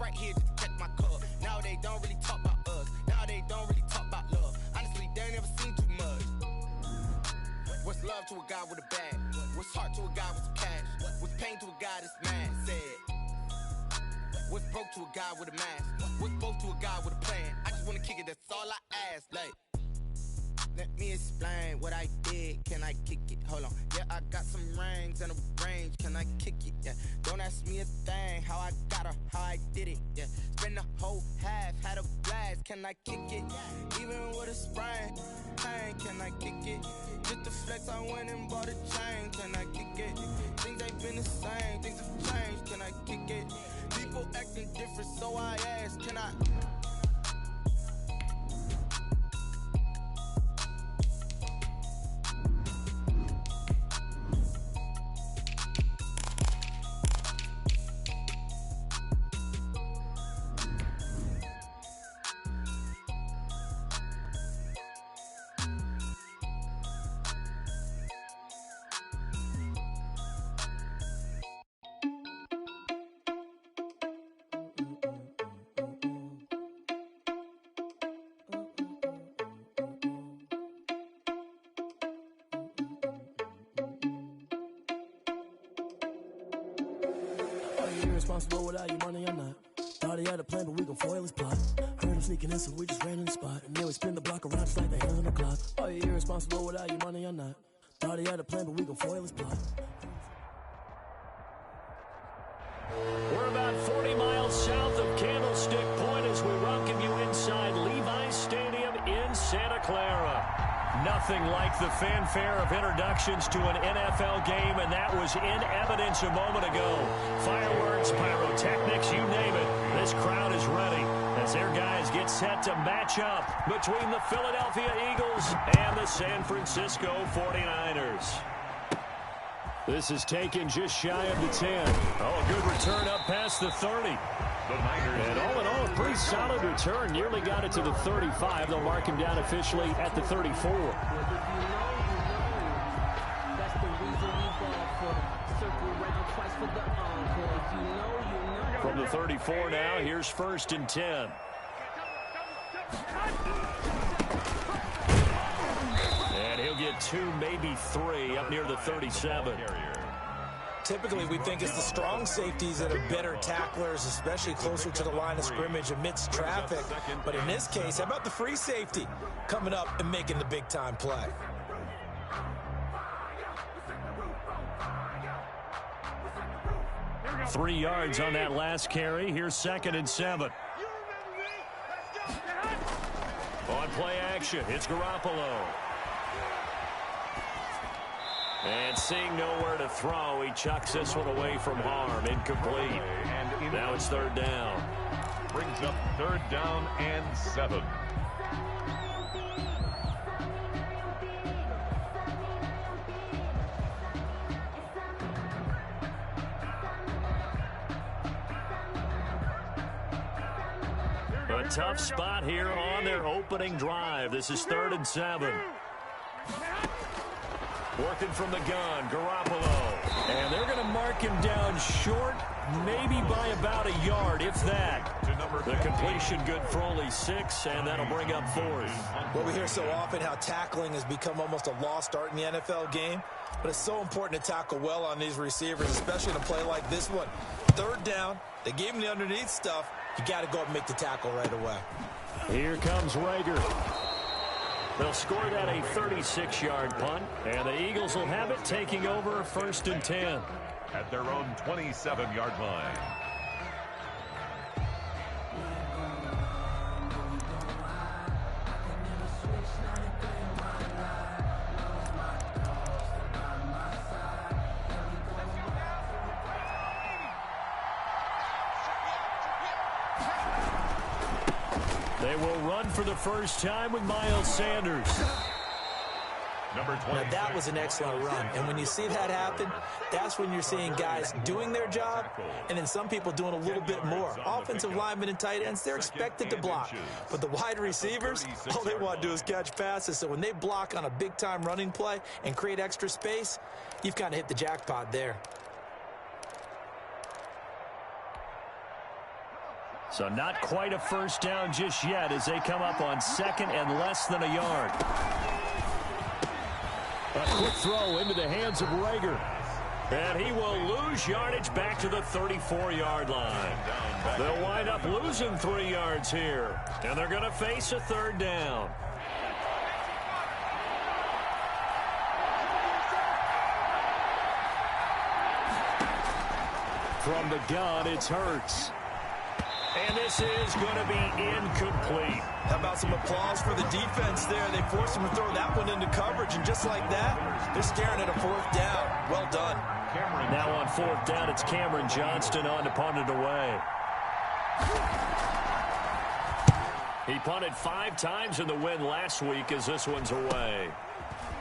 right here just to catch my cup. Now they don't really talk about us. Now they don't really talk about love. Honestly, they ain't never seen too much. What's love to a guy with a bag? What's heart to a guy with some cash? What's pain to a guy that's mad? Said. What's broke to a guy with a mask? What's both to a guy with a plan? I just wanna kick it, that's all I ask. Like, let me explain what I did. Can I kick it? Hold on. Yeah, I got some rings and a range. Can I kick it? Yeah. Don't ask me a thing. How I got her, how I did it. Yeah. Spend the whole half, had a blast. Can I kick it? Even with a sprain. Pain, can I kick it? Just to flex, I went and bought a chain. Can I kick it? Things ain't been the same. Things have changed. Can I kick it? People acting different, so I ask, can I? Irresponsible without your money or not. Thought he had a plan, but we gon' foil his plot. Heard him sneaking in, so we just ran in the spot. And then we spin the block around just like the hands on the clock. Are you irresponsible without your money or not? Thought he had a plan, but we gon' foil his plot. We're about 40 miles south of Candlestick Point as we welcome you inside Levi's Stadium in Santa Clara. Nothing like the fanfare of introductions to an NFL game, and that was in evidence a moment ago. Fireworks, pyrotechnics, you name it. This crowd is ready as their guys get set to match up between the Philadelphia Eagles and the San Francisco 49ers. This is taken just shy of the 10. Oh, a good return up past the 30. And all in all, a pretty solid return. Nearly got it to the 35. They'll mark him down officially at the 34. From the 34 now, here's 1st and 10. And he'll get 2, maybe 3 up near the 37. Typically, we think it's the strong safeties that are better tacklers, especially closer to the line of scrimmage amidst traffic. But in this case, how about the free safety coming up and making the big-time play? Three yards on that last carry. Here's 2nd and 7. On play action, it's Garoppolo. And seeing nowhere to throw, he chucks this one away from harm. Incomplete. Now it's 3rd down. Brings up 3rd down and 7. A tough spot here on their opening drive. This is 3rd and 7. Working from the gun, Garoppolo. And they're going to mark him down short, maybe by about a yard, if that. The completion good for only 6, and that'll bring up 4th. Well, we hear so often how tackling has become almost a lost art in the NFL game, but it's so important to tackle well on these receivers, especially in a play like this one. 3rd down, they gave him the underneath stuff. You got to go up and make the tackle right away. Here comes Rager. They'll score that a 36-yard punt, and the Eagles will have it taking over 1st and 10. At their own 27-yard line. They will run for the first time with Miles Sanders. Now that was an excellent run, and when you see that happen, that's when you're seeing guys doing their job, and then some people doing a little bit more. Offensive linemen and tight ends, they're expected to block, but the wide receivers, all they want to do is catch passes. So when they block on a big-time running play and create extra space, you've kind of hit the jackpot there. So not quite a first down just yet as they come up on second and less than a yard. A quick throw into the hands of Rager. And he will lose yardage back to the 34-yard line. They'll wind up losing 3 yards here. And they're going to face a third down. From the gun, it's Hurts. And this is going to be incomplete. How about some applause for the defense there? They forced him to throw that one into coverage, and just like that, they're staring at a 4th down. Well done. Now on 4th down, it's Cameron Johnston on to punt it away. He punted 5 times in the win last week as this one's away.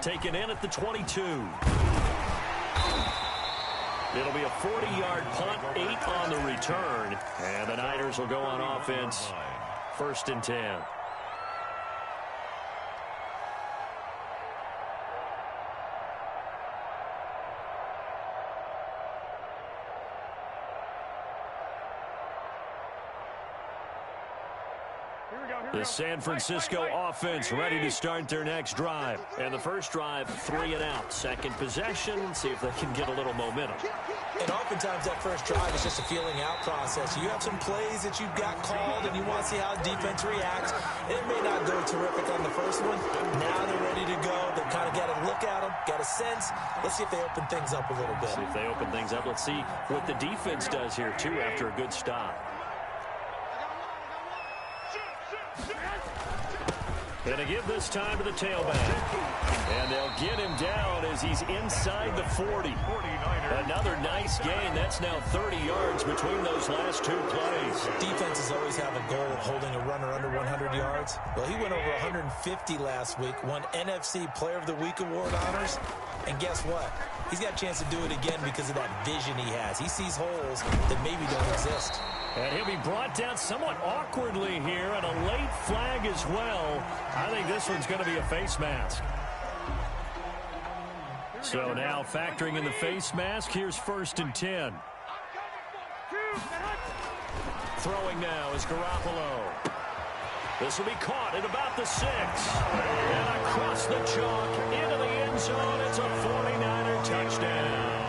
Taken in at the 22. It'll be a 40-yard punt, 8 on the return. And the Niners will go on offense, 1st and 10. The San Francisco offense ready to start their next drive. And the first drive, 3 and out. Second possession, see if they can get a little momentum. And oftentimes that first drive is just a feeling out process. You have some plays that you've got called and you want to see how defense reacts. It may not go terrific on the first one. Now they're ready to go. They've kind of got to look at them, got a sense. Let's see if they open things up a little bit. See if they open things up. Let's see what the defense does here, too, after a good stop. Going to give this time to the tailback. And they'll get him down as he's inside the 40. Another nice gain. That's now 30 yards between those last 2 plays. Defenses always have a goal of holding a runner under 100 yards. Well, he went over 150 last week, won NFC Player of the Week award honors. And guess what? He's got a chance to do it again because of that vision he has. He sees holes that maybe don't exist. And he'll be brought down somewhat awkwardly here, and a late flag as well. I think this one's going to be a face mask. So now factoring in the face mask, here's 1st and 10. Throwing now is Garoppolo. This will be caught at about the 6. And across the chalk into the end zone. It's a 49er touchdown.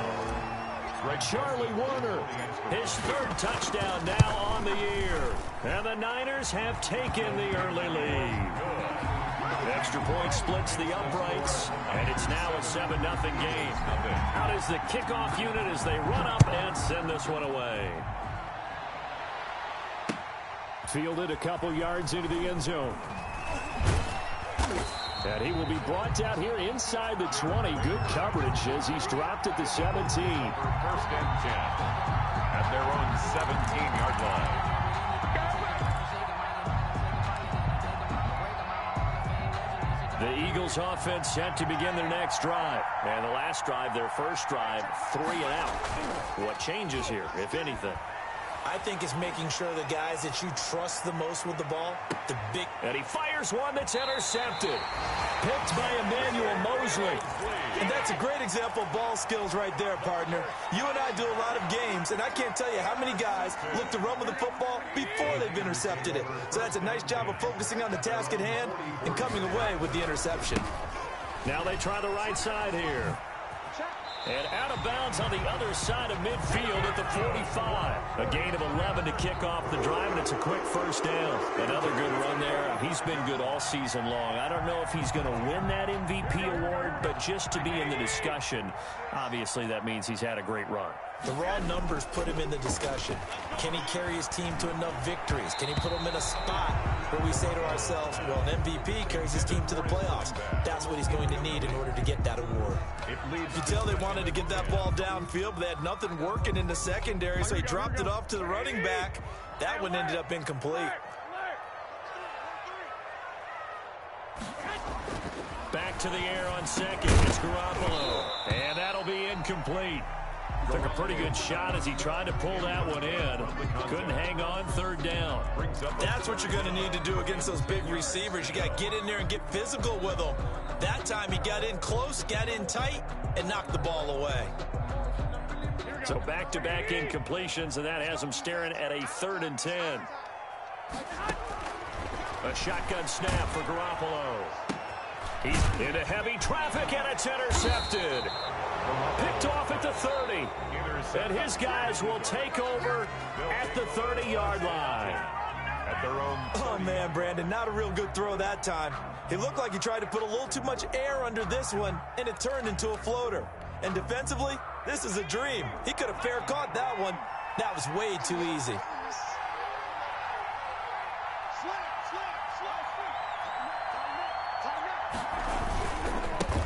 Charlie Warner, his 3rd touchdown now on the year. And the Niners have taken the early lead. Extra point splits the uprights, and it's now a 7-0 game. Out is the kickoff unit as they run up and send this one away. Fielded a couple yards into the end zone. And he will be brought down here inside the 20. Good coverage as he's dropped at the 17. 1st and 10 at their own 17-yard line. The Eagles offense set to begin their next drive. And the last drive, their first drive, 3 and out. What changes here, if anything? I think it's making sure the guys that you trust the most with the ball, the big... And he fires one that's intercepted. Picked by Emmanuel Mosley. And that's a great example of ball skills right there, partner. You and I do a lot of games, and I can't tell you how many guys look to run with the football before they've intercepted it. So that's a nice job of focusing on the task at hand and coming away with the interception. Now they try the right side here. And out of bounds on the other side of midfield at the 45. A gain of 11 to kick off the drive, and it's a quick first down. Another good run there. He's been good all season long. I don't know if he's going to win that MVP award, but just to be in the discussion, obviously that means he's had a great run. The raw numbers put him in the discussion. Can he carry his team to enough victories? Can he put them in a spot where we say to ourselves, well, an MVP carries his team to the playoffs. That's what he's going to need in order to get that award. You tell they wanted to get that ball downfield, but they had nothing working in the secondary, so he dropped it off to the running back. That one ended up incomplete. Back to the air on second. It's Garoppolo. And that'll be incomplete. Took a pretty good shot as he tried to pull that one in. Couldn't hang on, 3rd down. That's what you're going to need to do against those big receivers. You got to get in there and get physical with them. That time he got in close, got in tight, and knocked the ball away. So back-to-back incompletions, and that has him staring at a 3rd and 10. A shotgun snap for Garoppolo. He's into heavy traffic, and it's intercepted. Picked off at the 30. And his guys will take over at the 30-yard line. At their own 30. Oh, man, Brandon, not a real good throw that time. He looked like he tried to put a little too much air under this one, and it turned into a floater. And defensively, this is a dream. He could have fair caught that one. That was way too easy.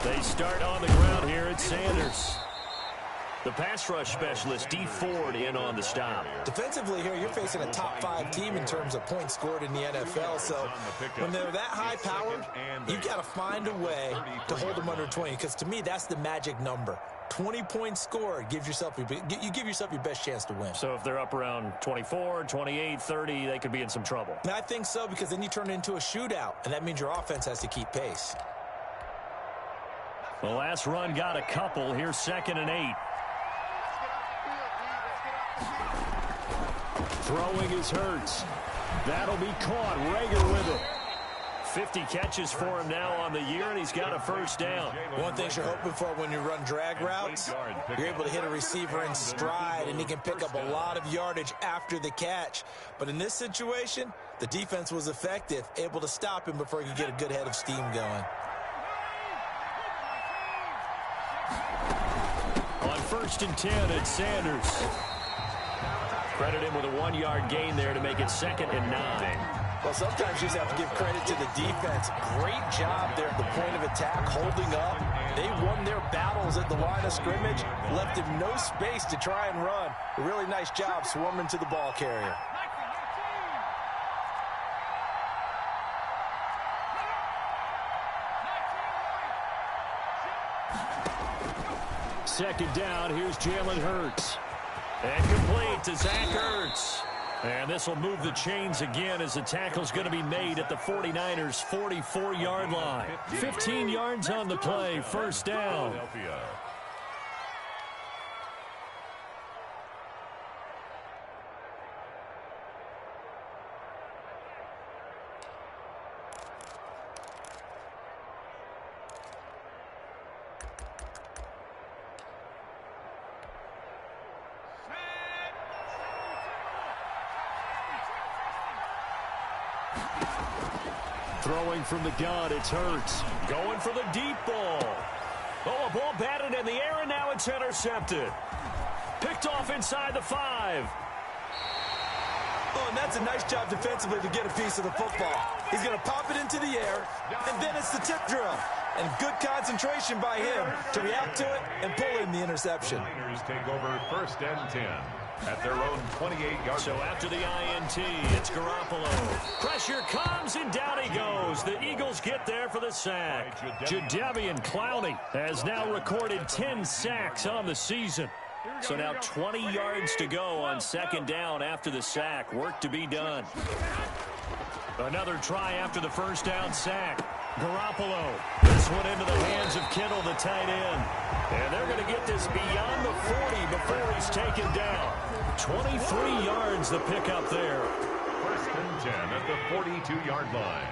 They start on the ground here at Sanders. The pass rush specialist, D. Ford, in on the stop. Defensively here, you're facing a top-5 team in terms of points scored in the NFL. So when they're that high-powered, you've got to find a way to hold them under 20. Because to me, that's the magic number. 20 points scored gives yourself you give yourself your best chance to win. So if they're up around 24, 28, 30, they could be in some trouble. And I think so, because then you turn it into a shootout, and that means your offense has to keep pace. The last run got a couple. Here's 2nd and 8. Throwing is Hurts. That'll be caught. Rager with it. 50 catches for him now on the year, and he's got a first down. One thing you're hoping for when you run drag routes, you're able to hit a receiver in stride, and he can pick up a lot of yardage after the catch. But in this situation, the defense was effective, able to stop him before he could get a good head of steam going. On 1st and 10, it's Sanders. Credit him with a 1-yard gain there to make it 2nd and 9. Well, sometimes you just have to give credit to the defense. Great job there at the point of attack, holding up. They won their battles at the line of scrimmage, left him no space to try and run. A really nice job swarming to the ball carrier. Second down, here's Jalen Hurts. And complete to Zach Ertz. And this will move the chains again as the tackle's going to be made at the 49ers' 44-yard line. 15 yards on the play, first down. Throwing from the gun, it's Hurts. Going for the deep ball. Oh, a ball batted in the air, and now it's intercepted. Picked off inside the 5. Oh, and that's a nice job defensively to get a piece of the football. He's going to pop it into the air, and then it's the tip drill. And good concentration by him to react to it and pull in the interception. The Niners take over 1st and 10. At their own 28-yard. So after the INT, it's Garoppolo. Pressure comes, and down he goes. The Eagles get there for the sack. Jadeveon Clowney has now recorded 10 sacks on the season. So now 20 yards to go on 2nd down after the sack. Work to be done. Another try after the first down sack. Garoppolo. This one into the hands of Kittle, the tight end. And they're going to get this beyond the 40 before he's taken down. 23 yards the pickup there. 1st and 10 at the 42-yard line.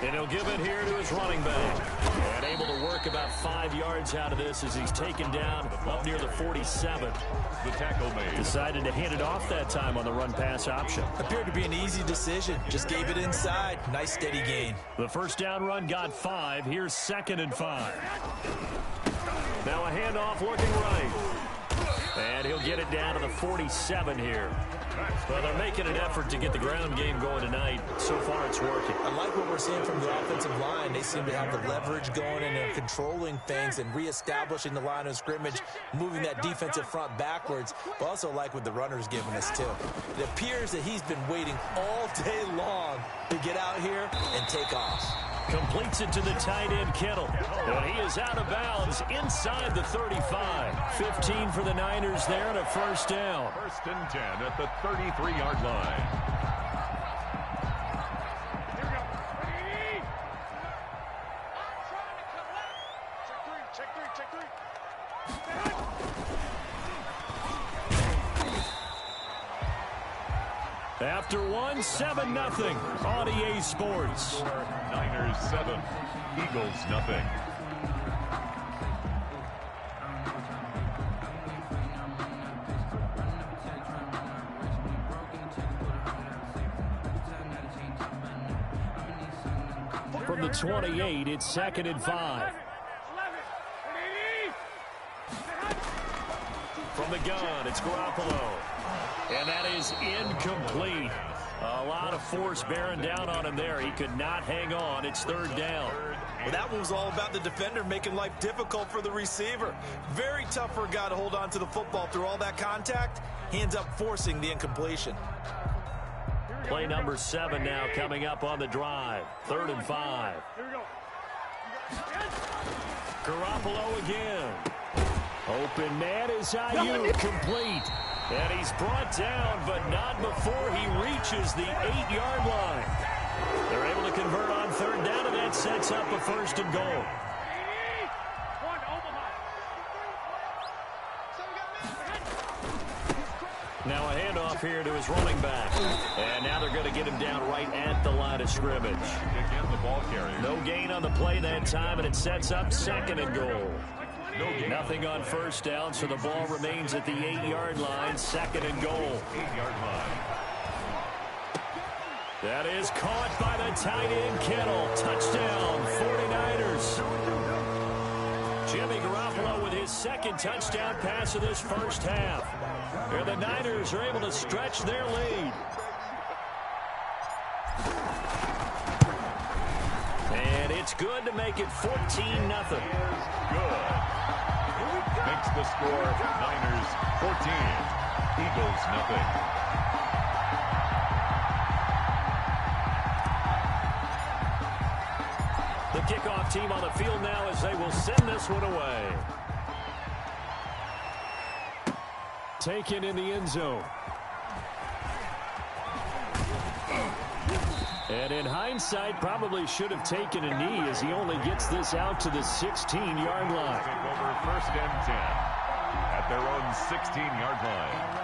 And he'll give it here to his running back. And able to work about 5 yards out of this as he's taken down up near the 47. The tackle made. Decided to hand it off that time on the run-pass option. Appeared to be an easy decision. Just gave it inside. Nice steady gain. The first down run got 5. Here's 2nd and 5. Now a handoff looking right. And he'll get it down to the 47 here. Well, they're making an effort to get the ground game going tonight. So far, it's working. I like what we're seeing from the offensive line. They seem to have the leverage going and they're controlling things and reestablishing the line of scrimmage, moving that defensive front backwards. But also like what the runner's giving us, too. It appears that he's been waiting all day long to get out here and take off. Completes it to the tight end, Kittle. And he is out of bounds inside the 35. 15 for the Niners there and a first down. 1st and 10 at the 33-yard line. After one, 7-0 on EA Sports. Niners 7, Eagles nothing. From the 28, it's 2nd and 5. From the gun, it's Garoppolo. And that is incomplete. A lot of force bearing down on him there. He could not hang on. It's 3rd down. Well, that one was all about the defender making life difficult for the receiver. Very tough for a guy to hold on to the football through all that contact. He ends up forcing the incompletion. Play number 7 now coming up on the drive. 3rd and 5. Garoppolo again. Open man is Ayuk, complete. And he's brought down, but not before he reaches the 8-yard line. They're able to convert on 3rd down, and that sets up a 1st and goal. Now a handoff here to his running back. And now they're going to get him down right at the line of scrimmage. Again, the ball carrier. No gain on the play that time, and it sets up 2nd and goal. Nothing on 1st down, so the ball remains at the 8-yard line, 2nd and goal. 8-yard line. That is caught by the tight end, Kittle. Touchdown, 49ers. Jimmy Garoppolo with his 2nd touchdown pass of this first half. And the Niners are able to stretch their lead. And it's good to make it 14-0. Good. Makes the score Niners 14, Eagles nothing. The kickoff team on the field now as they will send this one away. Taken in the end zone. And in hindsight, probably should have taken a knee as he only gets this out to the 16-yard line. Take over 1st and 10 at their own 16-yard line.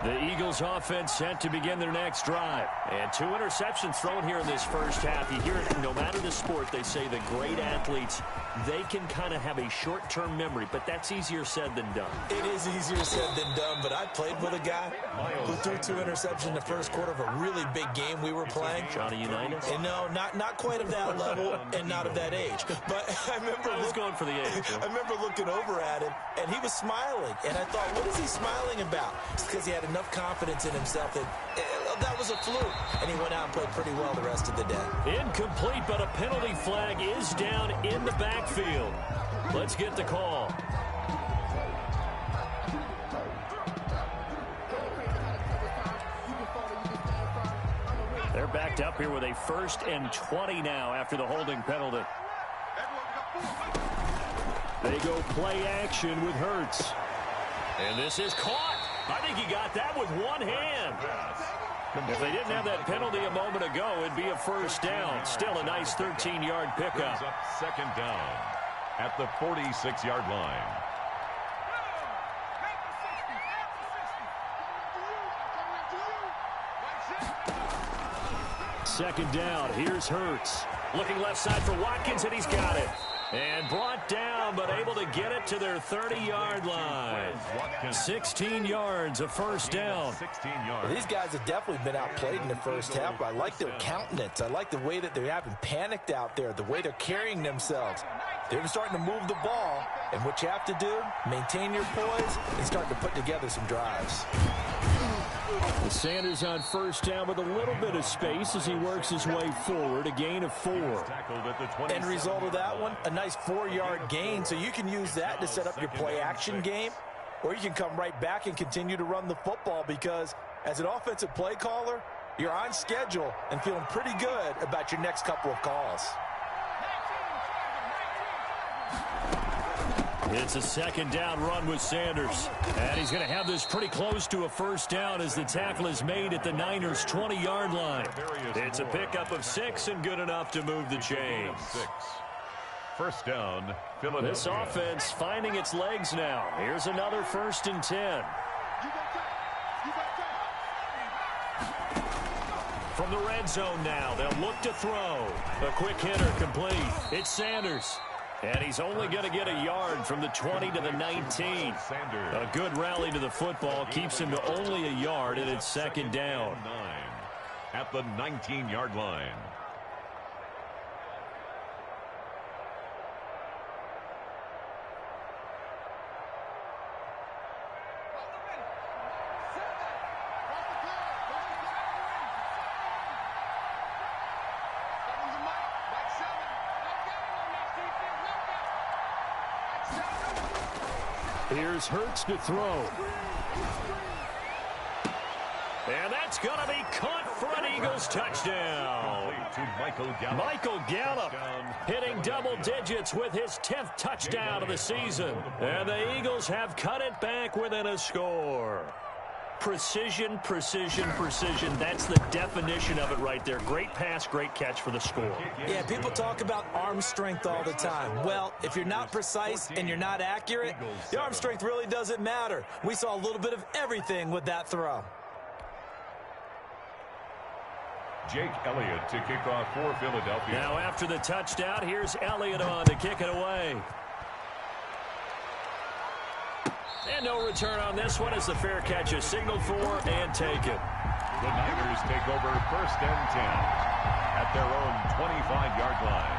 The Eagles offense set to begin their next drive. And 2 interceptions thrown here in this first half. You hear it, no matter the sport, they say the great athletes, they can kind of have a short-term memory, but that's easier said than done. It is easier said than done, but I played with a guy who threw 2 interceptions in the first quarter of a really big game we were playing. Johnny Unitas? And no, not quite of that level and not of that age. But I remember going for the age. I remember looking over at him, and he was smiling. And I thought, what is he smiling about? It's because he had enough confidence in himself that was a fluke. And he went out and played pretty well the rest of the day. Incomplete, but a penalty flag is down in the backfield. Let's get the call. They're backed up here with a 1st and 20 now after the holding penalty. They go play action with Hurts. And this is caught. I think he got that with one hand. If they didn't have that penalty a moment ago, it'd be a 1st down. Still a nice 13-yard pickup. Up 2nd down at the 46-yard line. Second down. Here's Hurts. Looking left side for Watkins, and he's got it. And brought down, but able to get it to their 30-yard line. 16 yards, a 1st down. 16 yards. Well, these guys have definitely been outplayed in the first half. I like their countenance. I like the way that they haven't panicked out there, the way they're carrying themselves. They're starting to move the ball, and what you have to do, maintain your poise and start to put together some drives. The Sanders on 1st down with a little bit of space as he works his way forward, a gain of 4. End result of that one, a nice 4-yard gain, so you can use that to set up your play-action game, or you can come right back and continue to run the football because as an offensive play caller, you're on schedule and feeling pretty good about your next couple of calls. It's a 2nd down run with Sanders. And he's going to have this pretty close to a 1st down as the tackle is made at the Niners' 20-yard line. It's a pickup of 6 and good enough to move the chains. First down, Philadelphia. This offense finding its legs now. Here's another 1st and 10. From the red zone now, they'll look to throw. A quick hitter complete. It's Sanders. And he's only going to get a yard from the 20 to the 19. A good rally to the football keeps him to only a yard, and it's 2nd down. At the 19-yard line. Here's Hurts to throw. And that's going to be caught for an Eagles touchdown. Michael Gallup hitting double digits with his 10th touchdown of the season. And the Eagles have cut it back within a score. Precision, precision, precision. That's the definition of it right there. Great pass, great catch for the score. Yeah, people talk about arm strength all the time. Well, if you're not precise and you're not accurate, the arm strength really doesn't matter. We saw a little bit of everything with that throw. Jake Elliott to kick off for Philadelphia. Now after the touchdown, here's Elliott on to kick it away. And no return on this one as the fair catch is signaled for and taken. The Niners take over 1st and 10 at their own 25-yard line.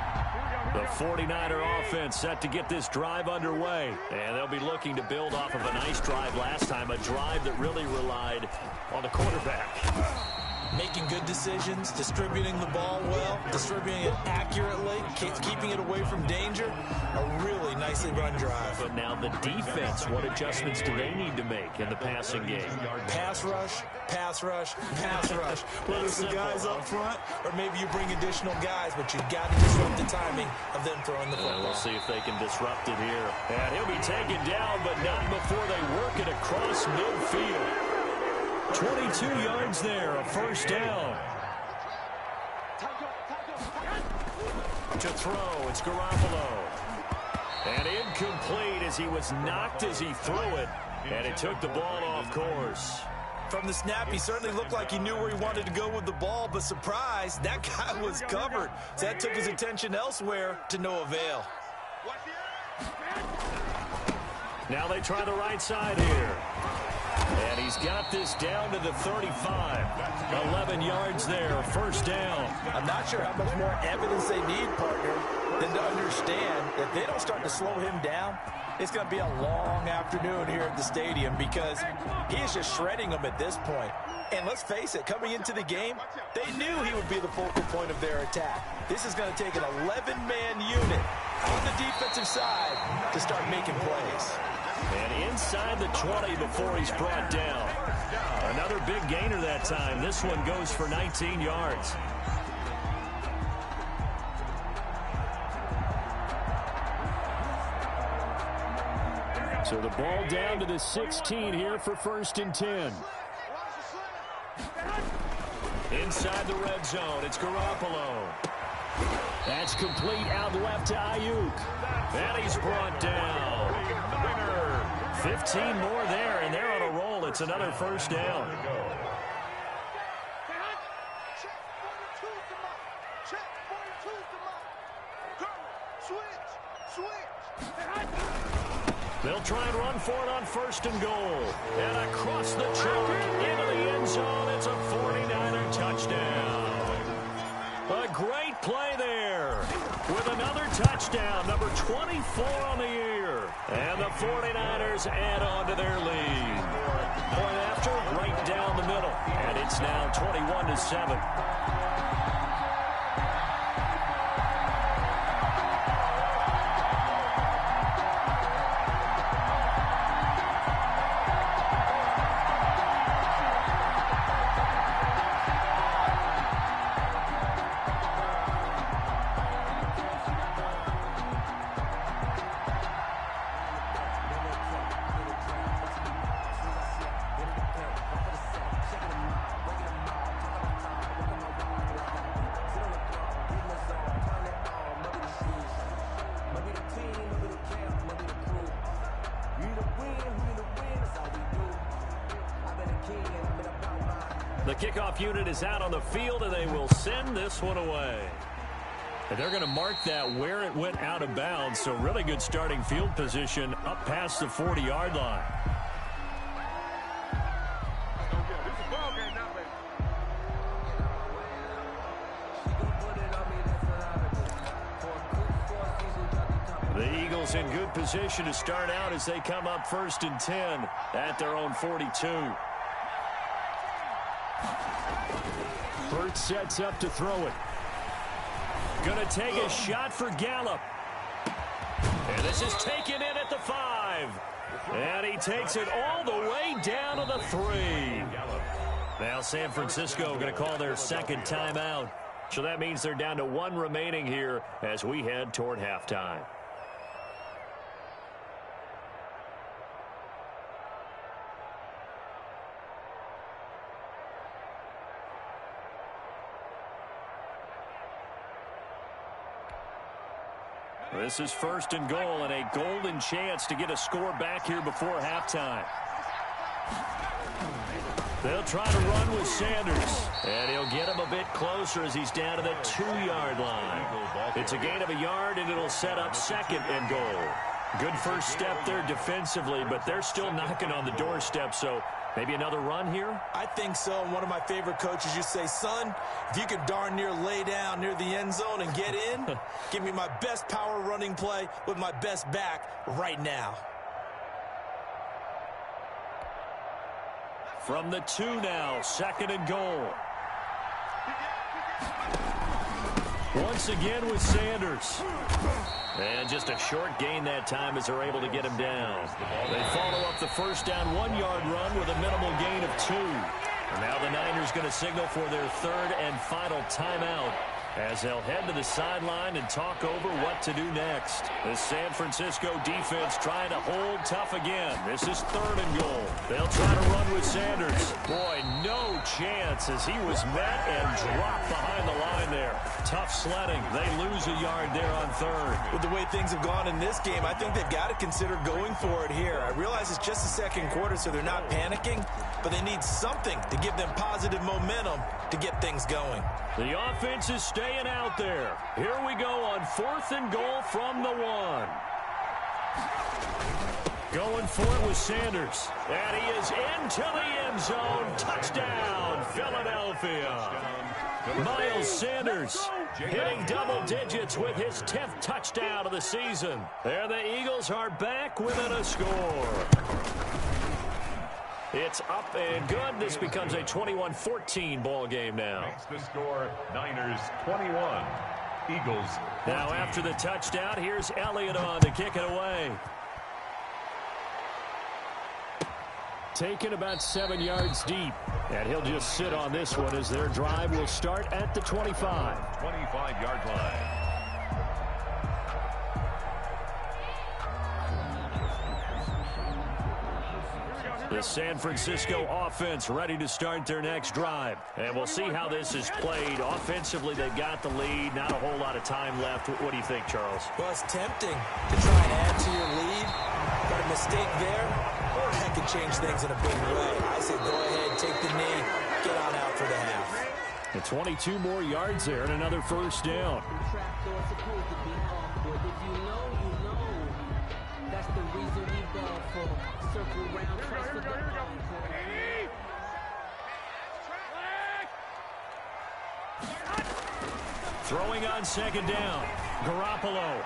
The 49er offense set to get this drive underway. And they'll be looking to build off of a nice drive last time, a drive that really relied on the quarterback. Making good decisions, distributing the ball well, distributing it accurately, keeping it away from danger. A really nicely run drive. But now the defense, what adjustments do they need to make in the passing game? Pass rush, pass rush, pass rush. Whether it's the guys up front or maybe you bring additional guys, but you've got to disrupt the timing of them throwing the football. We'll see if they can disrupt it here. And he'll be taken down, but not before they work it across midfield. 22 yards there, a 1st down. To throw, it's Garoppolo. And incomplete as he was knocked as he threw it. And it took the ball off course. From the snap, he certainly looked like he knew where he wanted to go with the ball, but surprise, that guy was covered. So that took his attention elsewhere to no avail. Now they try the right side here. And he's got this down to the 35. 11 yards there, 1st down. I'm not sure how much more evidence they need, partner, than to understand that they don't start to slow him down. It's going to be a long afternoon here at the stadium because he is just shredding them at this point. And let's face it, coming into the game, they knew he would be the focal point of their attack. This is going to take an 11-man unit on the defensive side to start making plays. And inside the 20 before he's brought down. Another big gainer that time. This one goes for 19 yards. So the ball down to the 16 here for 1st and 10. Inside the red zone, it's Garoppolo. That's complete out left to Ayuk. And he's brought down. 15 more there, and they're on a roll. It's another 1st down. They'll try and run for it on 1st and goal. And across the chalk into the end zone, it's a 49er touchdown. A great play there with another touchdown, number 24 on the year. And the 49ers add on to their lead. Point after, right down the middle. And it's now 21-7. The kickoff unit is out on the field, and they will send this one away. And they're going to mark that where it went out of bounds, so really good starting field position up past the 40-yard line. The Eagles in good position to start out as they come up 1st and 10 at their own 42. Burt sets up to throw it. Going to take a shot for Gallup. And this is taken in at the 5. And he takes it all the way down to the 3. Now San Francisco going to call their second timeout. So that means they're down to 1 remaining here as we head toward halftime. This is 1st and goal and a golden chance to get a score back here before halftime. They'll try to run with Sanders, and he'll get him a bit closer as he's down to the 2-yard line. It's a gain of a yard, and it'll set up 2nd and goal. Good first step there defensively, but they're still knocking on the doorstep, so maybe another run here? I think so. One of my favorite coaches, you say, son, if you can darn near lay down near the end zone and get in, give me my best power running play with my best back right now. From the 2 now, 2nd and goal. Once again with Sanders. And just a short gain that time as they're able to get him down. They follow up the first down 1-yard run with a minimal gain of 2. And now the Niners going to signal for their 3rd and final timeout as they'll head to the sideline and talk over what to do next. The San Francisco defense trying to hold tough again. This is 3rd and goal. They'll try to run with Sanders. Boy, no chance as he was met and dropped behind the line there. Tough sledding. They lose a yard there on 3rd. With the way things have gone in this game, I think they've got to consider going for it here. I realize it's just the 2nd quarter, so they're not panicking, but they need something to give them positive momentum to get things going. The offense is staying out there. Here we go on 4th and goal from the 1. Going for it with Sanders. And he is into the end zone. Touchdown, Philadelphia. Miles Sanders hitting double digits with his 10th touchdown of the season. There the Eagles are back within a score. It's up and good. This becomes a 21-14 ball game now. Makes the score Niners 21, Eagles 14. Now after the touchdown, here's Elliott on to kick it away. Taken about 7 yards deep. And he'll just sit on this one as their drive will start at the 25. 25-yard line. The San Francisco offense ready to start their next drive. And we'll see how this is played. Offensively, they've got the lead. Not a whole lot of time left. What do you think, Charles? Well, it's tempting to try and add to your lead. But a mistake there, that could change things in a big way. I say go ahead, take the knee, get on out for the half. And 22 more yards there and another first down. That's the reason we ball for circle round. Throwing on 2nd down. Garoppolo.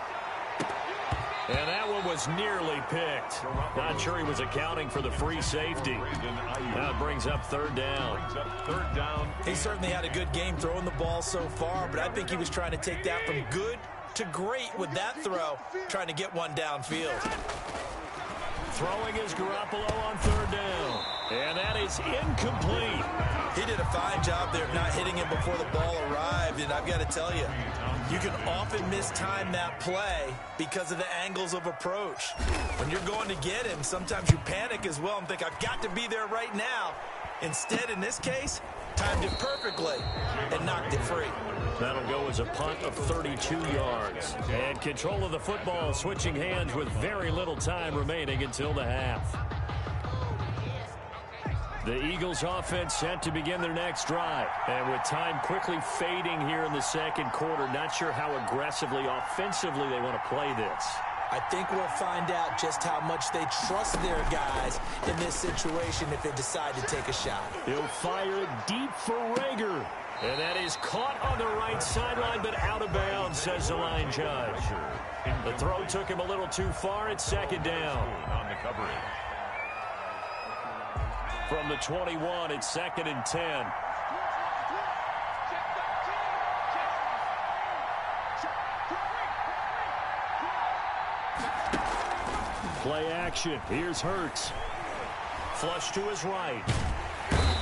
And that one was nearly picked. Not sure he was accounting for the free safety. Now it brings up 3rd down. He certainly had a good game throwing the ball so far, but I think he was trying to take that from good to great with that throw, trying to get one downfield. Throwing is Garoppolo on 3rd down. And that is incomplete. He did a fine job there of not hitting him before the ball arrived, and I've got to tell you, you can often mistime that play because of the angles of approach. When you're going to get him, sometimes you panic as well and think, I've got to be there right now. Instead, in this case, timed it perfectly and knocked it free. That'll go as a punt of 32 yards. And control of the football switching hands with very little time remaining until the half. The Eagles offense set to begin their next drive. And with time quickly fading here in the second quarter, not sure how aggressively, offensively they want to play this. I think we'll find out just how much they trust their guys in this situation if they decide to take a shot. He'll fire it deep for Rager. And that is caught on the right sideline, but out of bounds, says the line judge. The throw took him a little too far. It's second down. On the coverage. From the 21, it's second and 10. Play action. Here's Hurts. Flush to his right.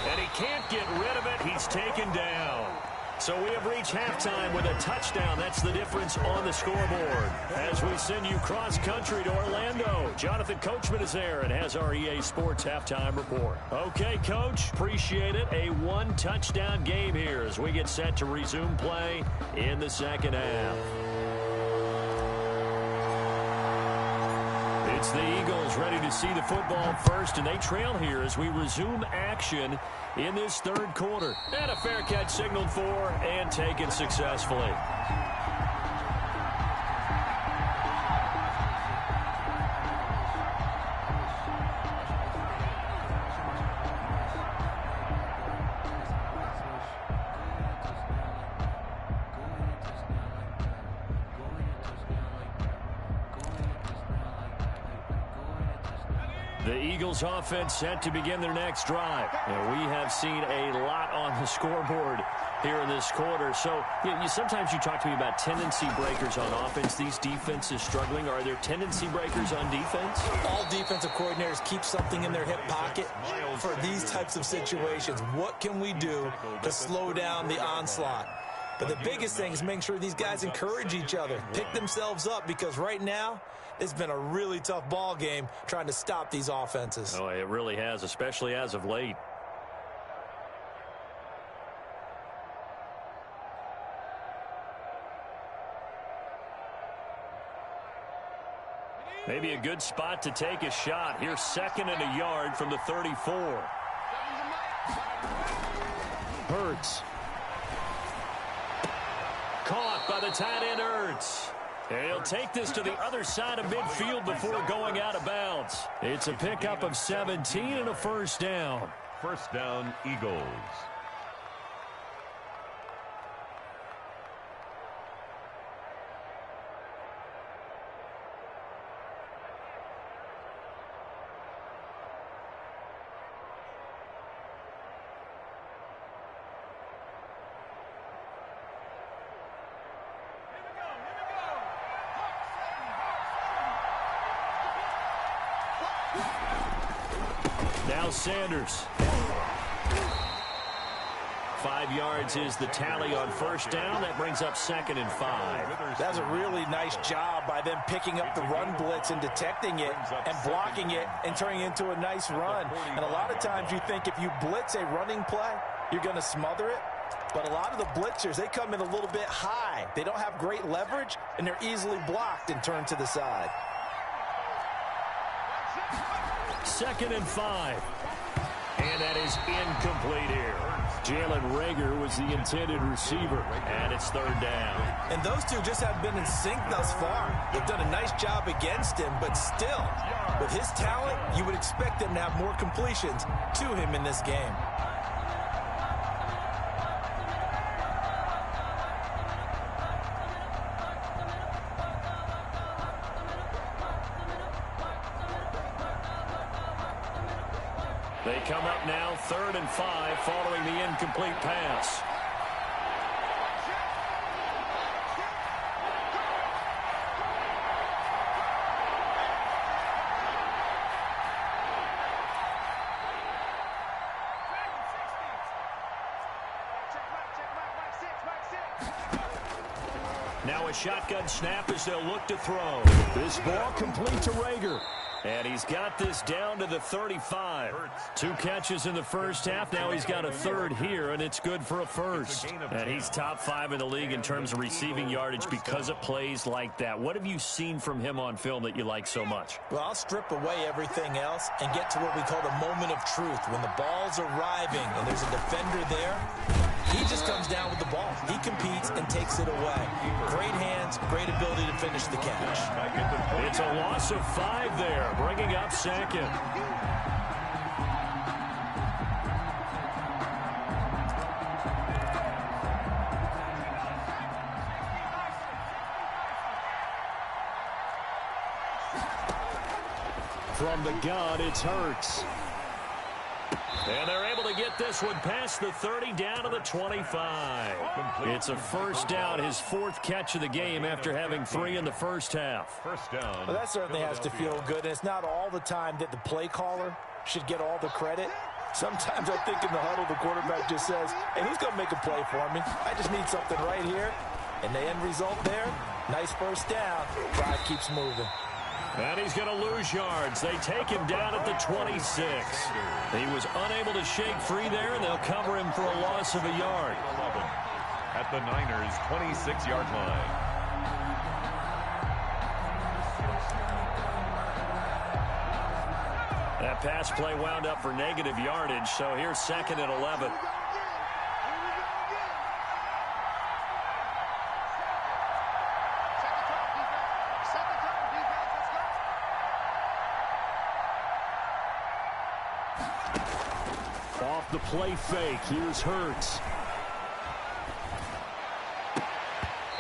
And he can't get rid of it. He's taken down. So we have reached halftime with a touchdown. That's the difference on the scoreboard. As we send you cross-country to Orlando, Jonathan Coachman is there and has our EA Sports halftime report. Okay, Coach, appreciate it. A one-touchdown game here as we get set to resume play in the second half. It's the Eagles ready to see the football first, and they trail here as we resume action in this third quarter. And a fair catch signaled for and taken successfully. The Eagles offense set to begin their next drive. And we have seen a lot on the scoreboard here in this quarter. So sometimes you talk to me about tendency breakers on offense. These defenses struggling. Are there tendency breakers on defense? All defensive coordinators keep something in their hip pocket for these types of situations. What can we do to slow down the onslaught? But the biggest thing is making sure these guys encourage each other, pick themselves up, because right now it's been a really tough ball game trying to stop these offenses. Oh, it really has, especially as of late. Maybe a good spot to take a shot. Here's second and a yard from the 34. Hurts. Caught by the tight end, Hurts. And he'll take this to the other side of midfield before going out of bounds. It's a pickup of 17 and a first down. First down, Eagles. Now Sanders. 5 yards is the tally on first down. That brings up second and 5. That's a really nice job by them picking up the run blitz and detecting it and blocking it and turning it into a nice run. And a lot of times you think if you blitz a running play, you're going to smother it. But a lot of the blitzers, they come in a little bit high. They don't have great leverage, and they're easily blocked and turned to the side. Second and 5. And that is incomplete here. Jalen Rager was the intended receiver, and it's third down. And those two just have been in sync thus far. They've done a nice job against him, but still, with his talent, you would expect them to have more completions to him in this game. They come up now, third and 5, following the incomplete pass. Now a shotgun snap as they'll look to throw. This ball complete to Rager. And he's got this down to the 35. 2 catches in the first half. Now he's got a third here, and it's good for a first. And he's top 5 in the league in terms of receiving yardage because of plays like that. What have you seen from him on film that you like so much? Well, I'll strip away everything else and get to what we call the moment of truth. When the ball's arriving and there's a defender there, he just comes down with the ball. He competes and takes it away. Great hands, great ability to finish the catch. It's a loss of 5 there, bringing up second. From the gun, it's Hurts. And they're able to get this one past the 30 down to the 25. It's a first down, his 4th catch of the game after having 3 in the first half. First down. Well, that certainly has to feel good, and it's not all the time that the play caller should get all the credit. Sometimes I think in the huddle the quarterback just says, hey, who's going to make a play for me? I just need something right here. And the end result there, nice first down. Drive keeps moving. And he's going to lose yards. They take him down at the 26. He was unable to shake free there, and they'll cover him for a loss of a yard. 11 at the Niners' 26-yard line. That pass play wound up for negative yardage, so here's 2nd and 11. Off the play fake, here's Hurts.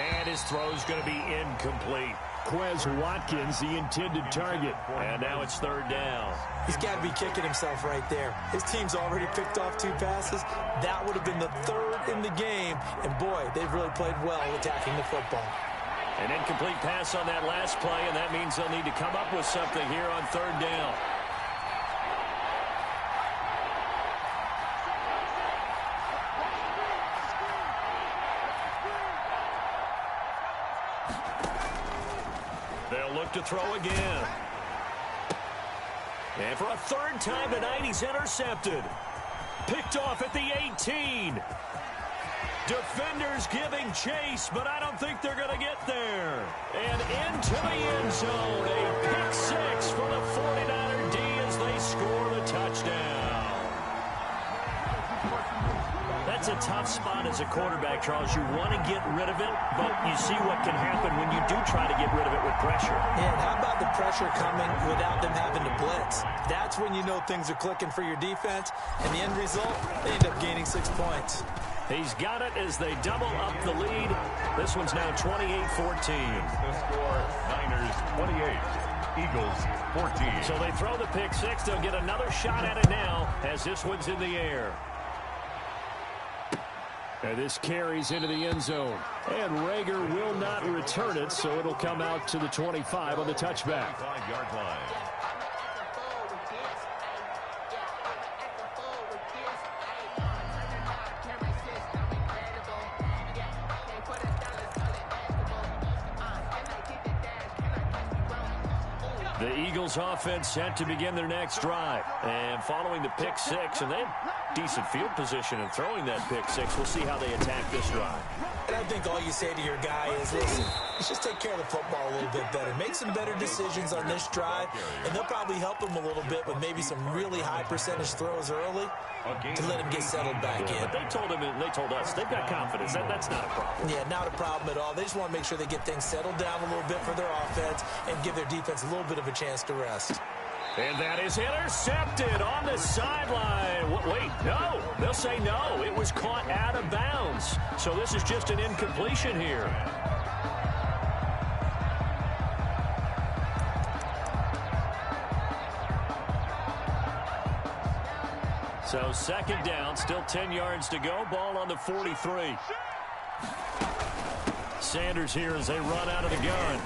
And his throw's going to be incomplete. Quez Watkins, the intended target. And now it's 3rd down. He's got to be kicking himself right there. His team's already picked off 2 passes. That would have been the 3rd in the game. And, boy, they've really played well attacking the football. An incomplete pass on that last play, and that means they'll need to come up with something here on 3rd down. They'll look to throw again. And for a 3rd time tonight, he's intercepted. Picked off at the 18. Defenders giving chase, but I don't think they're going to get there. And into the end zone. A pick 6 for the 49er D as they score the touchdown. That's a tough spot as a quarterback, Charles. You want to get rid of it, but you see what can happen when you do try to get rid of it with pressure. And how about the pressure coming without them having to blitz? That's when you know things are clicking for your defense. And the end result, they end up gaining 6 points. He's got it as they double up the lead. This one's now 28-14. The score, Niners 28, Eagles 14. So they throw the pick 6. They'll get another shot at it now as this one's in the air. And this carries into the end zone. And Rager will not return it, so it'll come out to the 25 on the touchback. 5-yard line. The Eagles offense set to begin their next drive. And following the pick 6, and they have decent field position in throwing that pick 6. We'll see how they attack this drive. And I think all you say to your guy is, listen, let's just take care of the football a little bit better. Make some better decisions on this drive, and they'll probably help him a little bit with maybe some really high percentage throws early to let him get settled back in. But they told him, and they told us, they've got confidence. That's not a problem. Yeah, not a problem at all. They just want to make sure they get things settled down a little bit for their offense and give their defense a little bit of a chance to rest. And that is intercepted on the sideline. Wait, no. They'll say no. It was caught out of bounds. So this is just an incompletion here. So 2nd down, still 10 yards to go. Ball on the 43. Sanders here as they run out of the gun.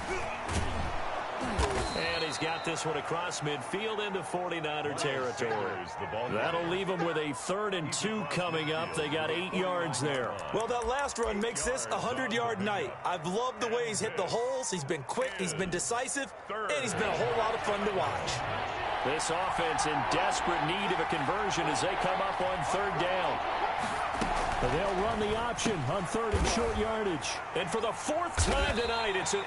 And he's got this one across midfield into 49er territory. That'll leave him with a 3rd and 2 coming up. They got 8 yards there. Well, that last run makes this a 100-yard night. I've loved the way he's hit the holes. He's been quick, he's been decisive, and he's been a whole lot of fun to watch. This offense in desperate need of a conversion as they come up on 3rd down. They'll run the option on 3rd and short yardage. And for the 4th time tonight, it's an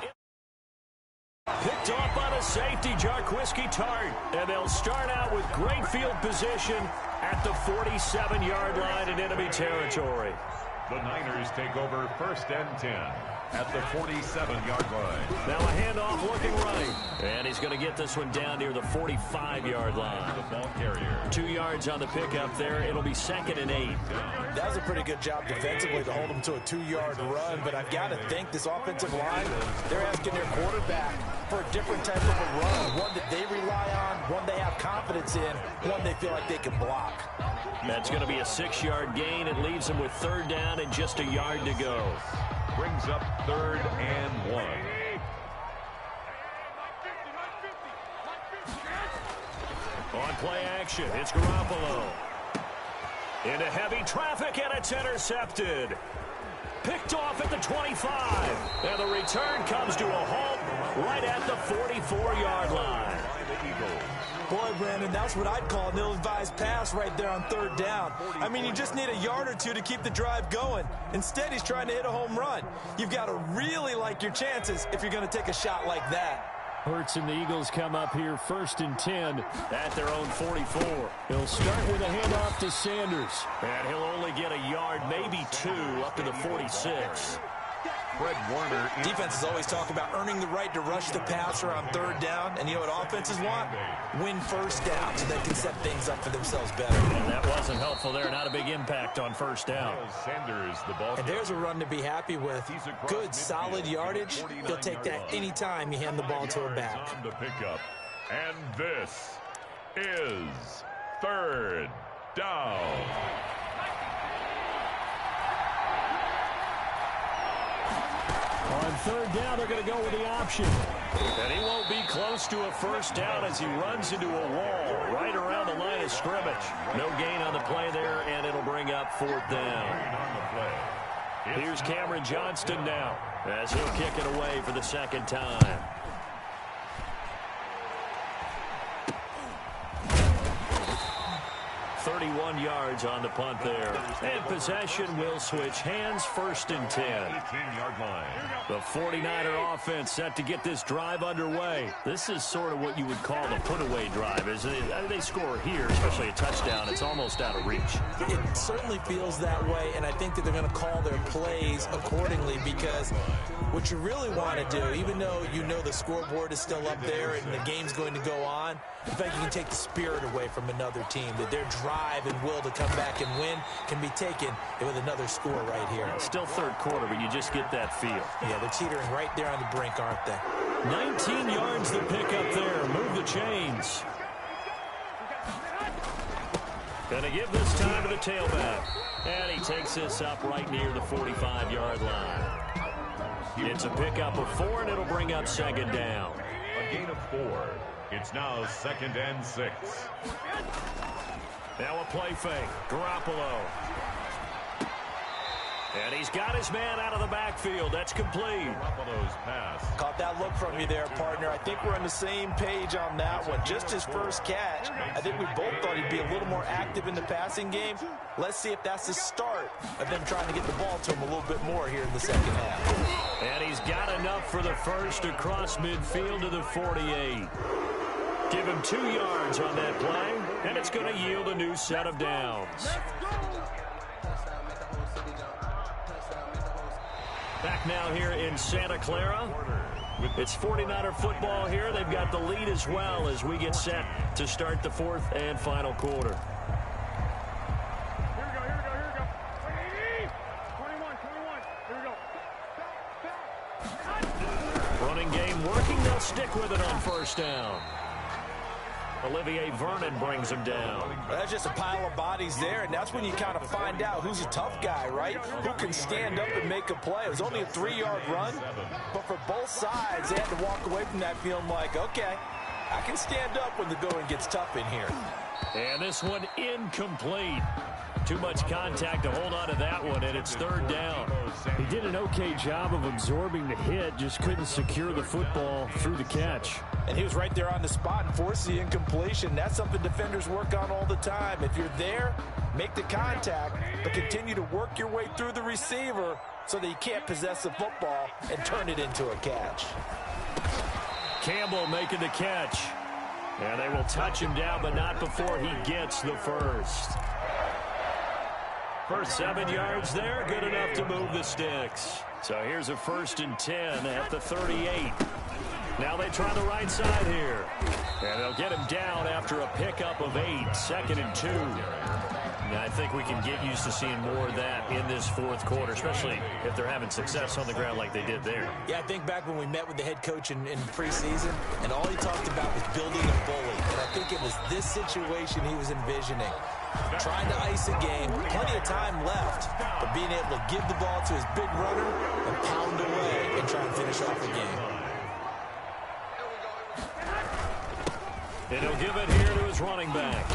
picked off by the safety, Jarquiski Tart. And they'll start out with great field position at the 47-yard line in enemy territory. The Niners take over 1st and 10 at the 47-yard line. Now a handoff looking right. And he's going to get this one down near the 45-yard line. The ball carrier. 2 yards on the pickup there. It'll be 2nd and 8. That was a pretty good job defensively to hold him to a 2-yard run, but I've got to think this offensive line, they're asking their quarterback for a different type of a run, one that they rely on, one they have confidence in, one they feel like they can block. That's going to be a 6-yard gain. It leaves them with 3rd down and just a yard to go. Brings up 3rd and 1. On play action, it's Garoppolo. Into heavy traffic, and it's intercepted. Picked off at the 25. And the return comes to a halt right at the 44-yard line. Boy, Brandon, that's what I'd call an ill-advised pass right there on 3rd down. I mean, you just need a yard or two to keep the drive going. Instead, he's trying to hit a home run. You've got to really like your chances if you're going to take a shot like that. Hurts and the Eagles come up here 1st and 10 at their own 44. He'll start with a handoff to Sanders. And he'll only get a yard, maybe 2, up to the 46. Fred Warner. Defenses always talk about earning the right to rush the passer on 3rd down. And you know what offenses want? Win 1st down so they can set things up for themselves better. And that wasn't helpful there. Not a big impact on 1st down. Sanders, the ball. And there's a run to be happy with. Good, solid yardage. He'll take that any time you hand the ball to a back. On the pickup. And this is 3rd down. On 3rd down, they're going to go with the option. And he won't be close to a 1st down as he runs into a wall right around the line of scrimmage. No gain on the play there, and it'll bring up 4th down. Here's Cameron Johnston now as he'll kick it away for the 2nd time. 31 yards on the punt there. And possession will switch hands, 1st and 10. 18-yard line. The 49er offense set to get this drive underway. This is sort of what you would call the put-away drive. As they score here, especially a touchdown, it's almost out of reach. It certainly feels that way, and I think that they're going to call their plays accordingly because what you really want to do, even though you know the scoreboard is still up there and the game's going to go on, in fact, you can take the spirit away from another team, that their drive and will to come back and win can be taken with another score right here. Still 3rd quarter, but you just get that feel. Yeah, they're teetering right there on the brink, aren't they? 19 yards to pick up there. Move the chains. Gonna give this time to the tailback. And he takes this up right near the 45-yard line. It's a pickup of 4, and it'll bring up 2nd down. A gain of 4. It's now 2nd and 6. Now a play fake. Garoppolo. And he's got his man out of the backfield. That's complete. Garoppolo's pass. Caught that look from you there, partner. I think we're on the same page on that one. Just his first catch. I think we both thought he'd be a little more active in the passing game. Let's see if that's the start of them trying to get the ball to him a little bit more here in the 2nd half. And he's got enough for the first across midfield to the 48. Give him 2 yards on that play, and it's going to yield a new set of downs. Back now here in Santa Clara. It's 49er football here. They've got the lead as well as we get set to start the 4th and final quarter. Here we go. 21. Here we go. Running game working. They'll stick with it on 1st down. Olivier Vernon brings him down. That's just a pile of bodies there, and that's when you kind of find out who's a tough guy, right? Who can stand up and make a play. It was only a 3-yard run, but for both sides, they had to walk away from that feeling like, okay, I can stand up when the going gets tough in here. And this one incomplete. Too much contact to hold on to that one, and it's 3rd down. He did an okay job of absorbing the hit, just couldn't secure the football through the catch. And he was right there on the spot and forced the incompletion. That's something defenders work on all the time. If you're there, make the contact, but continue to work your way through the receiver so that you can't possess the football and turn it into a catch. Campbell making the catch. And they will touch him down, but not before he gets the first. First 7 yards there, good enough to move the sticks. So here's a 1st and 10 at the 38. Now they try the right side here. And they'll get him down after a pickup of 8, 2nd and 2. And I think we can get used to seeing more of that in this 4th quarter, especially if they're having success on the ground like they did there. Yeah, I think back when we met with the head coach in preseason, and all he talked about was building a bully. And I think it was this situation he was envisioning. Trying to ice a game, plenty of time left, but being able to give the ball to his big runner and pound away and try and finish off the game. And he'll give it here to his running back.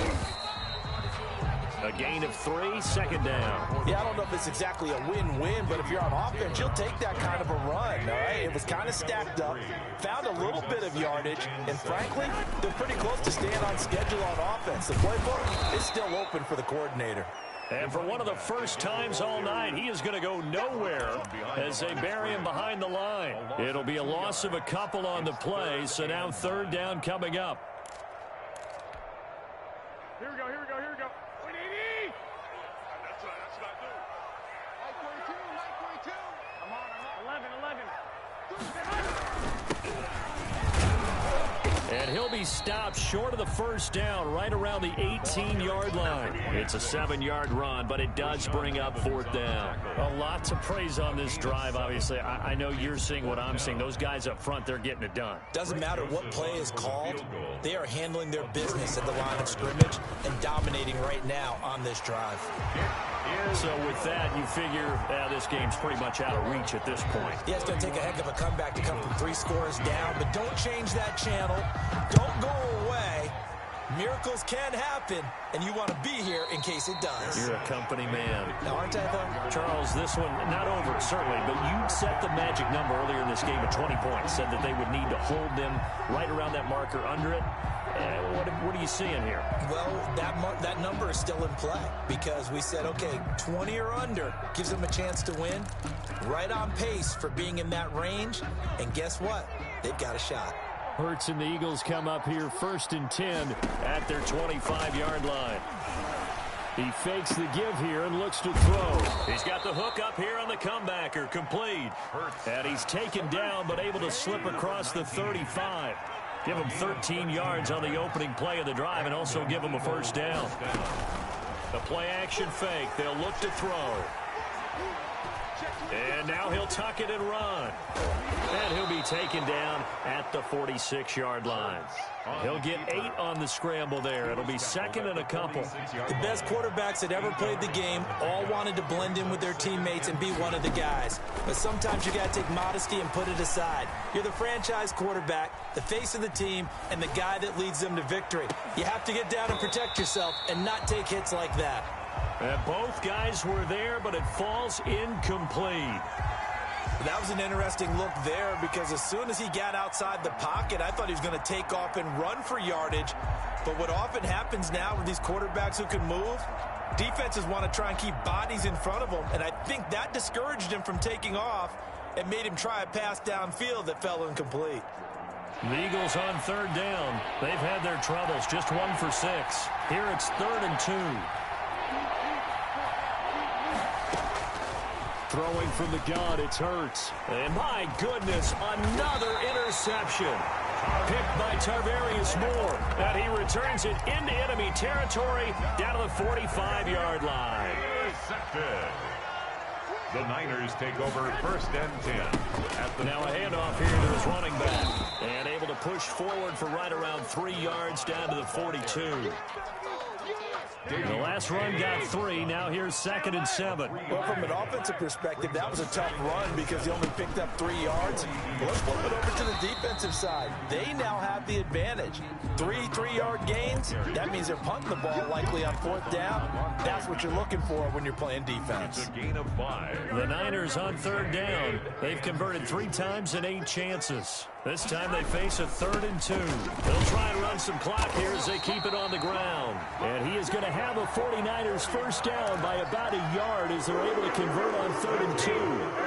A gain of 3, 2nd down. Yeah, I don't know if it's exactly a win-win, but if you're on offense, you'll take that kind of a run, all right? It was kind of stacked up, found a little bit of yardage, and frankly, they're pretty close to staying on schedule on offense. The playbook is still open for the coordinator. And for one of the first times all night, he is going to go nowhere as they bury him behind the line. It'll be a loss of a couple on the play, so now 3rd down coming up. Here we go, here we go, here we go. 180! That's what I do. Light 22. I'm on. 11. And he'll be stopped short of the 1st down right around the 18-yard line. It's a 7-yard run, but it does bring up 4th down. A lot to praise on this drive, obviously. I know you're seeing what I'm seeing. Those guys up front, they're getting it done. Doesn't matter what play is called. They are handling their business at the line of scrimmage and dominating right now on this drive. So with that, you figure this game's pretty much out of reach at this point. Yeah, it's going to take a heck of a comeback to come from 3 scores down, but don't change that channel. Don't go away. Miracles can happen, and you want to be here in case it does. You're a company man. Now, aren't I, though? Charles, this one, not over, certainly, but you set the magic number earlier in this game at 20 points, said that they would need to hold them right around that marker under it. What are you seeing here? Well, that number is still in play because we said, okay, 20 or under gives them a chance to win. Right on pace for being in that range, and guess what? They've got a shot. Hurts and the Eagles come up here 1st and 10 at their 25-yard line. He fakes the give here and looks to throw. He's got the hook up here on the comebacker, complete. And he's taken down but able to slip across the 35. Give him 13 yards on the opening play of the drive and also give him a 1st down. The play-action fake. They'll look to throw. And now he'll tuck it and run. And he'll be taken down at the 46-yard line. He'll get 8 on the scramble there. It'll be 2nd and a couple. The best quarterbacks that ever played the game all wanted to blend in with their teammates and be one of the guys. But sometimes you got to take modesty and put it aside. You're the franchise quarterback, the face of the team, and the guy that leads them to victory. You have to get down and protect yourself and not take hits like that. And both guys were there, but it falls incomplete. That was an interesting look there because as soon as he got outside the pocket, I thought he was going to take off and run for yardage. But what often happens now with these quarterbacks who can move, defenses want to try and keep bodies in front of them, and I think that discouraged him from taking off and made him try a pass downfield that fell incomplete. The Eagles on 3rd down. They've had their troubles, just 1 for 6. Here it's 3rd and 2. Throwing from the gun, it's Hurts. And my goodness, another interception. Picked by Tarvarius Moore. And he returns it into enemy territory down to the 45-yard line. The Niners take over 1st and 10. Now a handoff here to his running back. And able to push forward for right around 3 yards down to the 42. The last run got 3. Now here's 2nd and 7. Well, from an offensive perspective, that was a tough run because he only picked up 3 yards. But let's flip it over to the defensive side. They now have the advantage. 3 3-yard gains. That means they're punting the ball likely on 4th down. That's what you're looking for when you're playing defense. It's a gain of 5. The Niners on 3rd down. They've converted 3 times in 8 chances. This time they face a 3rd and 2. They'll try and run some clock here as they keep it on the ground. And he is going to have a 49ers 1st down by about a yard as they're able to convert on 3rd and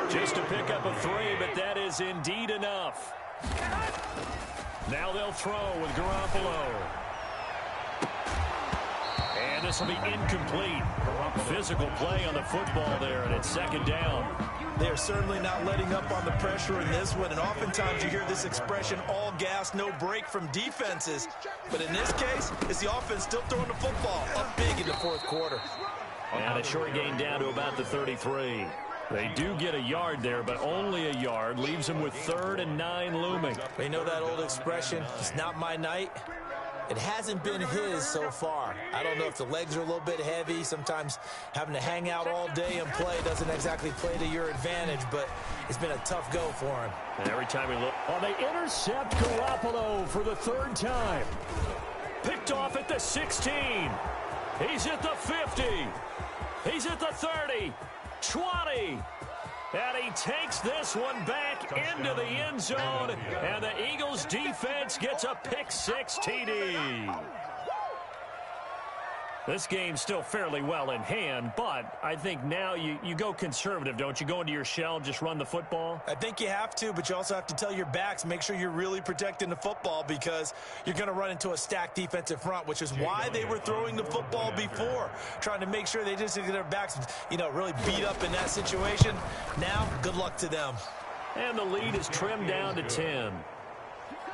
2. Just to pick up a 3, but that is indeed enough. Now they'll throw with Garoppolo. And this will be incomplete. Physical play on the football there, and it's 2nd down. They're certainly not letting up on the pressure in this one, and oftentimes you hear this expression, all gas, no break from defenses. But in this case, it's the offense still throwing the football up big in the 4th quarter. And a short gain down to about the 33. They do get a yard there, but only a yard. Leaves them with 3rd and 9 looming. They know that old expression, it's not my night. It hasn't been his so far. I don't know if the legs are a little bit heavy. Sometimes having to hang out all day and play doesn't exactly play to your advantage, but it's been a tough go for him. And every time we look, they intercept Garoppolo for the 3rd time. Picked off at the 16. He's at the 50. He's at the 30. 20. And he takes this one back into the end zone. And the Eagles defense gets a pick-6 TD. This game's still fairly well in hand, but I think now you go conservative, don't you? Go into your shell, just run the football? I think you have to, but you also have to tell your backs, make sure you're really protecting the football because you're going to run into a stacked defensive front, which is why they were throwing the football before, trying to make sure they just get their backs, really beat up in that situation. Now, good luck to them. And the lead is trimmed down to 10.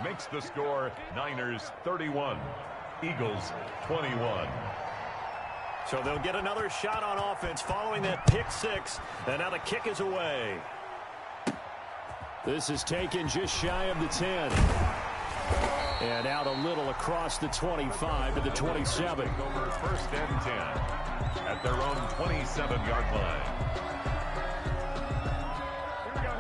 Makes the score Niners 31, Eagles 21. So they'll get another shot on offense following that pick-6, and now the kick is away. This is taken just shy of the 10. And out a little across the 25 to the 27. Over 1st and 10 at their own 27-yard line.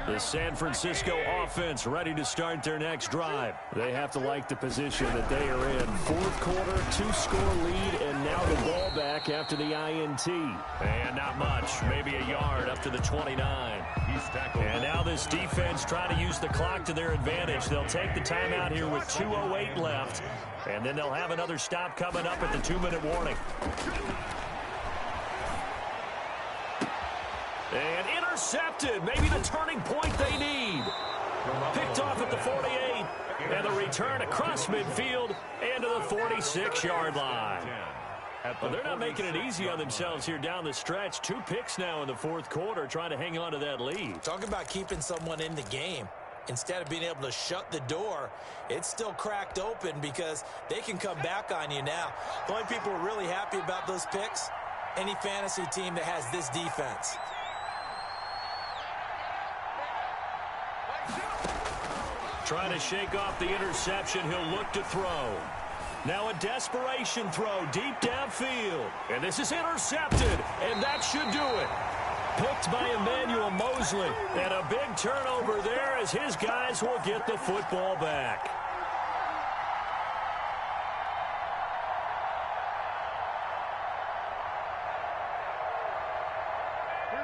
The San Francisco offense ready to start their next drive. They have to like the position that they are in. 4th quarter, 2-score lead, and now the ball back after the INT. And not much, maybe a yard up to the 29. He's tackled. And now this defense trying to use the clock to their advantage. They'll take the timeout here with 2:08 left, and then they'll have another stop coming up at the 2-minute warning. And intercepted, maybe the turning point they need. Picked off at the 48, and the return across midfield and to the 46-yard line. Well, they're not making it easy on themselves here down the stretch. 2 picks now in the 4th quarter, trying to hang on to that lead. Talk about keeping someone in the game. Instead of being able to shut the door, it's still cracked open because they can come back on you now. The only people who are really happy about those picks, any fantasy team that has this defense. Trying to shake off the interception, he'll look to throw. Now a desperation throw deep downfield. And this is intercepted, and that should do it. Picked by Emmanuel Mosley. And a big turnover there as his guys will get the football back.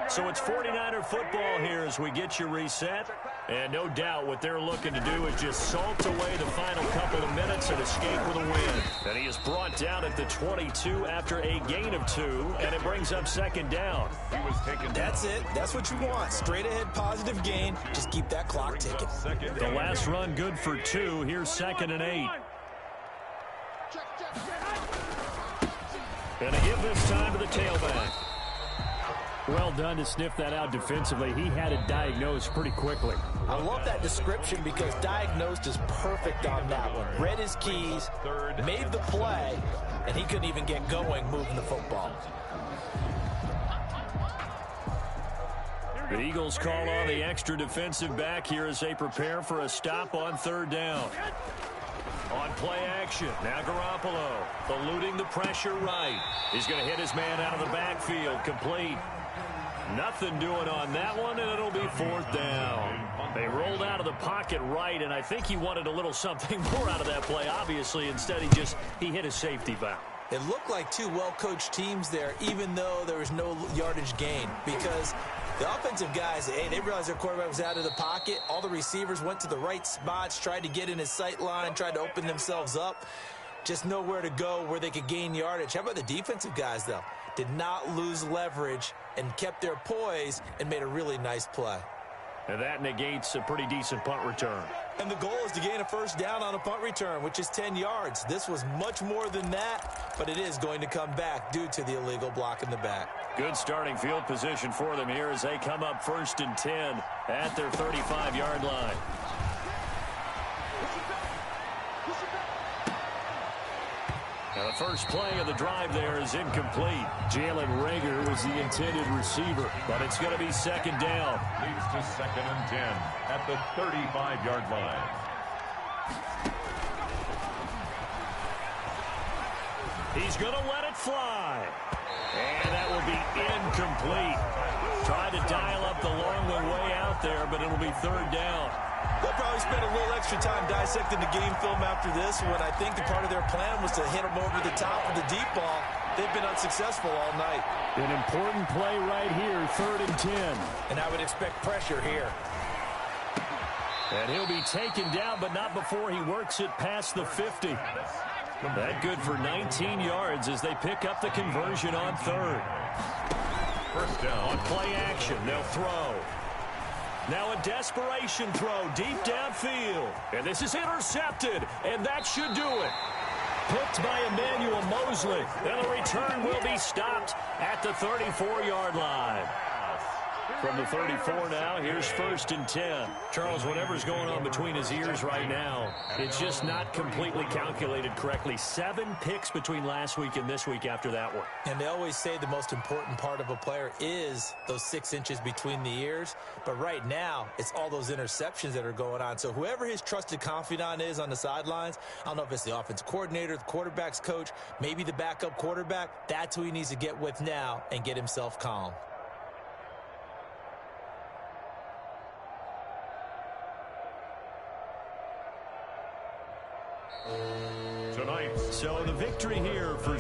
So it's 49er football here as we get you reset. And no doubt what they're looking to do is just salt away the final couple of minutes and escape with a win. And he is brought down at the 22 after a gain of 2, and it brings up 2nd down. He was taken. That's it. That's what you want. Straight ahead positive gain. Just keep that clock ticking. The last run good for 2. Here's 2nd and 8. And to give this time to the tailback. Well done to sniff that out defensively. He had it diagnosed pretty quickly. I love that description because diagnosed is perfect on that one. Read his keys, made the play, and he couldn't even get going moving the football. The Eagles call on the extra defensive back here as they prepare for a stop on third down. On play action, now Garoppolo eluding the pressure right. He's going to hit his man out of the backfield, complete. Nothing doing on that one, and it'll be fourth down. They rolled out of the pocket right, and I think he wanted a little something more out of that play, obviously. Instead, he hit a safety valve. It looked like two well-coached teams there, even though there was no yardage gain, because the offensive guys, hey, they realized their quarterback was out of the pocket. All the receivers went to the right spots, tried to get in his sight line, tried to open themselves up. Just nowhere to go where they could gain yardage. How about the defensive guys, though? Did not lose leverage and kept their poise and made a really nice play. And that negates a pretty decent punt return. And the goal is to gain a first down on a punt return, which is 10 yards. This was much more than that, but it is going to come back due to the illegal block in the back. Good starting field position for them here as they come up 1st and 10 at their 35-yard line. Now the first play of the drive there is incomplete. Jalen Reagor was the intended receiver, but it's going to be second down. Leads to 2nd and 10 at the 35-yard line. He's going to let it fly. And that will be incomplete. Tried to dial up the long one way out there, but it'll be third down. They'll probably spend a little extra time dissecting the game film after this when I think the part of their plan was to hit them over the top of the deep ball. They've been unsuccessful all night. An important play right here, 3rd and 10. And I would expect pressure here. And he'll be taken down, but not before he works it past the 50. That good for 19 yards as they pick up the conversion on third. First down. On play action, they'll throw. Now a desperation throw deep downfield. And this is intercepted, and that should do it. Picked by Emmanuel Mosley. And the return will be stopped at the 34-yard line. From the 34 now, here's 1st and 10. Charles, whatever's going on between his ears right now, it's just not completely calculated correctly. 7 picks between last week and this week after that one. And they always say the most important part of a player is those 6 inches between the ears. But right now, it's all those interceptions that are going on. So whoever his trusted confidant is on the sidelines, I don't know if it's the offensive coordinator, the quarterback's coach, maybe the backup quarterback, that's who he needs to get with now and get himself calm. Tonight. So the victory here for